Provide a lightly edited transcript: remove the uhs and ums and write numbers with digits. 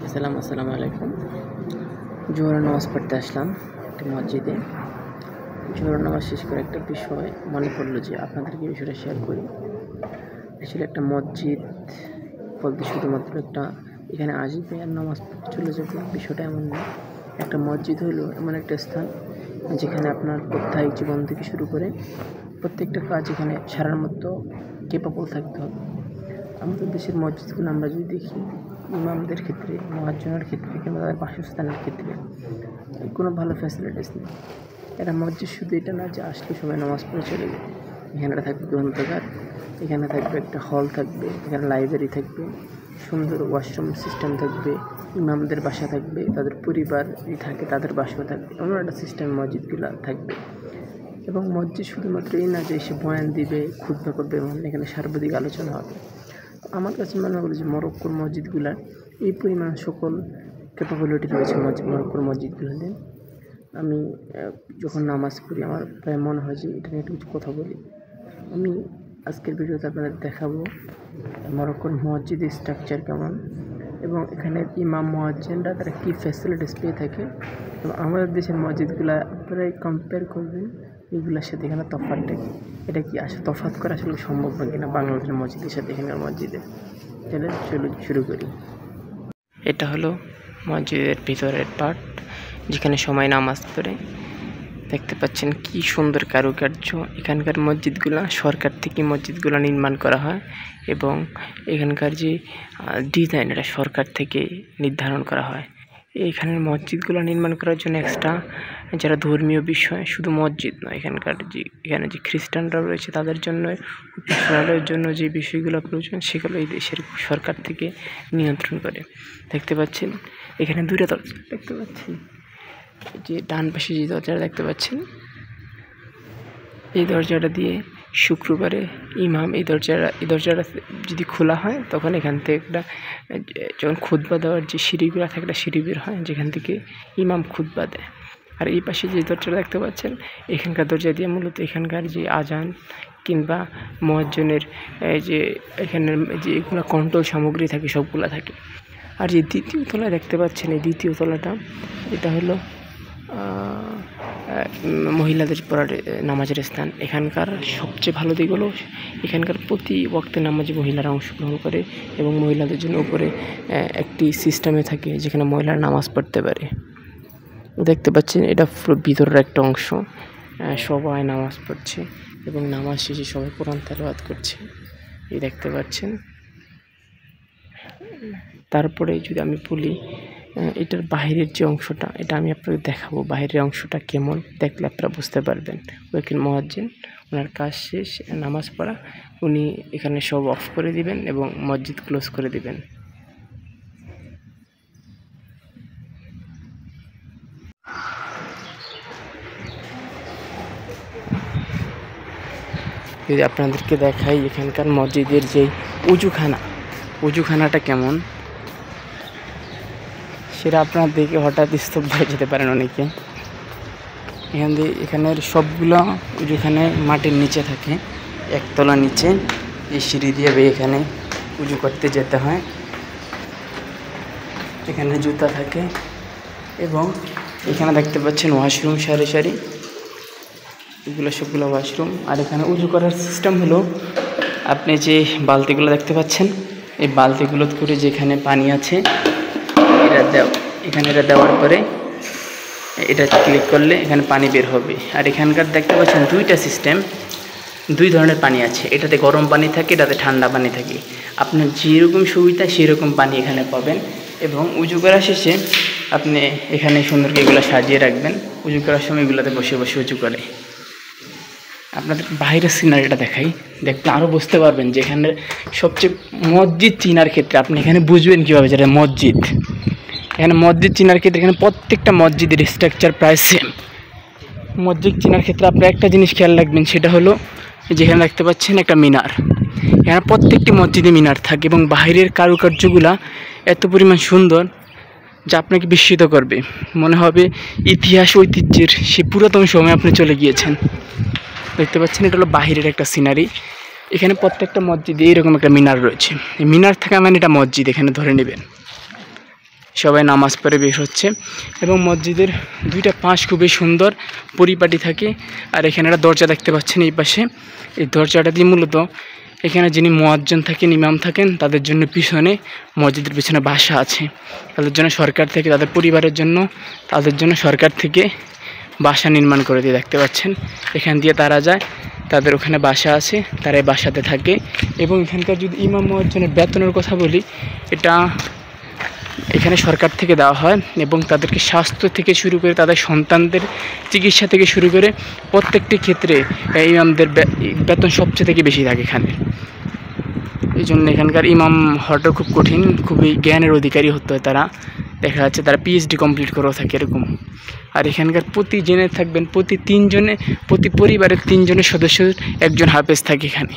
আসসালামু আলাইকুম। জোহরের নামাজ পড়তে আসলাম একটি মসজিদে। জোহরের নামাজ শেষ করে একটা বিষয় মনে পড়লো যে আপনাদেরকে বিষয়টা শেয়ার করি। আসলে একটা মসজিদ বলতে শুধুমাত্র একটা এখানে আসবে আর নামাজ পড়তে চলে যাবে, বিষয়টা এমন না। একটা মসজিদ হলো এমন একটা স্থান যেখানে আপনার প্রত্যেক জীবন থেকে শুরু করে প্রত্যেকটা কাজ এখানে সারার মতো কেপাবল থাকতে হবে। আমাদের দেশের মসজিদগুলো আমরা যদি দেখি, ইমামদের ক্ষেত্রে, মুয়াজ্জিনের ক্ষেত্রে কিংবা তাদের বাসস্থানের ক্ষেত্রে কোনো ভালো ফ্যাসিলিটিস নেই। একটা মসজিদ শুধু এটা না যে আসলে সবাই নামাজ পড়ে চলে যাবে। এখানে থাকবে গ্রন্থাগার, এখানে থাকবে একটা হল থাকবে, এখানে লাইব্রেরি থাকবে, সুন্দর ওয়াশরুম সিস্টেম থাকবে, ইমামদের বাসা থাকবে, তাদের পরিবার থাকে তাদের বাসাও থাকবে, এমন একটা সিস্টেম মসজিদগুলো থাকবে। এবং মসজিদ শুধুমাত্র এই না যে এসে বয়ান দিবে, খুতবা করবে, এমন এখানে সার্বদিক আলোচনা হবে। আমার কাছে মনে হলো যে মরক্কোর মসজিদগুলার এই পরিমাণ সকল ক্যাপাবিলিটি রয়েছে মরক্কোর মসজিদগুলোতে। আমি যখন নামাজ পড়ি আমার প্রায় মনে হয় যে এটা নিয়ে একটু কিছু কথা বলি। আমি আজকের ভিডিওতে আপনাদের দেখাবো মরক্কোর মসজিদের স্ট্রাকচার কেমন এবং এখানে ইমাম মুয়াজ্জিনরা তারা কী ফ্যাসিলিটিস পেয়ে থাকে এবং আমাদের দেশের মসজিদগুলা প্রায় কম্পেয়ার করবেন এইগুলোর সাথে। এখানে তফাৎটা কি, এটা কি আসলে তফাৎ করা আসলে সম্ভব না কিনা বাংলাদেশের মসজিদের সাথে এখানকার মসজিদে। তাহলে চলো শুরু করি। এটা হলো মসজিদের ভিতরের পার্ট, যেখানে সবাই নামাজ পড়ে। দেখতে পাচ্ছেন কি সুন্দর কারুকার্য। এখানকার মসজিদগুলো সরকার থেকে মসজিদগুলো নির্মাণ করা হয় এবং এখানকার যে ডিজাইন এটা সরকার থেকে নির্ধারণ করা হয়। এইখানের মসজিদগুলো নির্মাণ করার জন্য এক্সট্রা যারা ধর্মীয় বিষয়, শুধু মসজিদ নয়, এখানে যে খ্রিস্টানরা রয়েছে তাদের জন্য উপাসনালয়ের জন্য যে বিষয়গুলো প্রয়োজন সেগুলো এই দেশের সরকার থেকে নিয়ন্ত্রণ করে। দেখতে পাচ্ছেন এখানে দুইটা দরজা দেখতে পাচ্ছেন, যে ডান পাশে যে দরজাটা দেখতে পাচ্ছেন, এই দরজাটা দিয়ে শুক্রবারে ইমাম এই দরজাটা যদি খোলা হয় তখন এখান থেকে একটা যখন খুতবা দেওয়ার যে সিঁড়িগুলো থাকে একটা সিঁড়ি বের হয় যেখান থেকে ইমাম খুতবা দেয়। আর এই পাশে যে দরজাটা দেখতে পাচ্ছেন, এখানকার দরজা দিয়ে মূলত এখানকার যে আজান কিংবা মুয়াজ্জিনের যে এখানের যে এগুলো কন্ট্রোল সামগ্রী থাকে সবগুলো থাকে। আর যে দ্বিতীয় তলায় দেখতে পাচ্ছেন, এই দ্বিতীয় তলাটা এটা হলো মহিলাদের পড়ার নামাজের স্থান। এখানকার সবচেয়ে ভালো দিক হলো এখানকার প্রতি ওয়াক্তে নামাজে মহিলারা অংশগ্রহণ করে এবং মহিলাদের জন্য উপরে একটি সিস্টেমে থাকে যেখানে মহিলারা নামাজ পড়তে পারে। দেখতে পাচ্ছেন এটা পুরো ভিতরের একটা অংশ, সবাই নামাজ পড়ছে এবং নামাজ শেষে সবাই কোরআন তেলাওয়াত করছে, এই দেখতে পাচ্ছেন। তারপরে যদি আমি বলি এটার বাইরের যে অংশটা, এটা আমি আপনাকে দেখাবো বাইরের অংশটা কেমন, দেখলে আপনারা বুঝতে পারবেন। ওইখানে মুয়াজ্জিন ওনার কাজ শেষ নামাজ পড়া, উনি এখানে সব অফ করে দিবেন এবং মসজিদ ক্লোজ করে দিবেন। যদি আপনাদেরকে দেখাই এখানকার মসজিদের যে উজুখানাটা কেমন সেটা আপনার দেখে হঠাৎ স্তব্ধ হয়ে যেতে পারেন অনেকে। এখানের সবগুলো উজুখানে মাটির নিচে থাকে, একতলা নিচে এই সিঁড়ি দিয়ে এখানে উজু করতে যেতে হয়। এখানে জুতা থাকে এবং এখানে দেখতে পাচ্ছেন ওয়াশরুম সারি সারি, এগুলো সবগুলো ওয়াশরুম। আর এখানে উজু করার সিস্টেম হলো আপনি যে বালতিগুলো দেখতে পাচ্ছেন, এই বালতিগুলো করে যেখানে পানি আছে এখানে এটা দেওয়ার পরে এটা ক্লিক করলে এখানে পানি বের হবে। আর এখানকার দেখতে পাচ্ছেন দুইটা সিস্টেম, দুই ধরনের পানি আছে, এটাতে গরম পানি থাকে, এটাতে ঠান্ডা পানি থাকে। আপনার যেরকম সুবিধা সেরকম পানি এখানে পাবেন। এবং উজু করার শেষে আপনি এখানে সুন্দর করে এগুলো সাজিয়ে রাখবেন, উজু করার সময় এগুলোতে বসে বসে উজু করে। আপনাদের বাইরের সিনারিটা দেখাই, দেখলে আরও বুঝতে পারবেন যে এখানে সবচেয়ে মসজিদ চিনার ক্ষেত্রে আপনি এখানে বুঝবেন কীভাবে যেটা মসজিদ। এখানে মসজিদ চিনার ক্ষেত্রে এখানে প্রত্যেকটা মসজিদের স্ট্রাকচার প্রায় সেম। মসজিদ চিনার ক্ষেত্রে আপনি একটা জিনিস খেয়াল রাখবেন, সেটা হলো যেখানে দেখতে পাচ্ছেন একটা মিনার। এখানে প্রত্যেকটি মসজিদে মিনার থাকে এবং বাইরের কারুকার্যগুলা এত পরিমাণ সুন্দর যা আপনাকে বিস্মিত করবে, মনে হবে ইতিহাস ঐতিহ্যের সেই পুরাতন সময়ে আপনি চলে গিয়েছেন। দেখতে পাচ্ছেন এটা হলো বাহিরের একটা সিনারি। এখানে প্রত্যেকটা মসজিদে এরকম একটা মিনার রয়েছে, এই মিনার থাকা মানে এটা মসজিদ এখানে ধরে নেবেন। সবাই নামাজ পড়ে বের হচ্ছে এবং মসজিদের দুইটা পাশ খুবই সুন্দর পরিপাটি থাকে। আর এখানে একটা দরজা দেখতে পাচ্ছেন এই পাশে, এই দরজাটা দিয়ে মূলত এখানে যিনি মুয়াজ্জিন থাকেন, ইমাম থাকেন, তাদের জন্য পিছনে মসজিদের পিছনে বাসা আছে। তাদের জন্য সরকার থেকে, তাদের পরিবারের জন্য, তাদের জন্য সরকার থেকে বাসা নির্মাণ করে দিয়ে দেখতে পাচ্ছেন। এখান দিয়ে তারা যায়, তাদের ওখানে বাসা আছে, তারা এই বাসাতে থাকে। এবং এখানকার যদি ইমাম মুয়াজ্জিনের বেতনের কথা বলি, এটা এখানে সরকার থেকে দেওয়া হয় এবং তাদেরকে স্বাস্থ্য থেকে শুরু করে তাদের সন্তানদের চিকিৎসা থেকে শুরু করে প্রত্যেকটি ক্ষেত্রে ইমামদের বেতন সবচেয়ে থেকে বেশি থাকে এখানে। এই জন্য এখানকার ইমাম হওয়াটা খুব কঠিন, খুবই জ্ঞানের অধিকারী হতে হয় তারা। দেখা যাচ্ছে তারা পিএইচডি কমপ্লিট করেও থাকে এরকম। আর এখানকার প্রতি জেনে থাকবেন, প্রতি পরিবারের 3 জনের সদস্য একজন হাফেজ থাকে এখানে।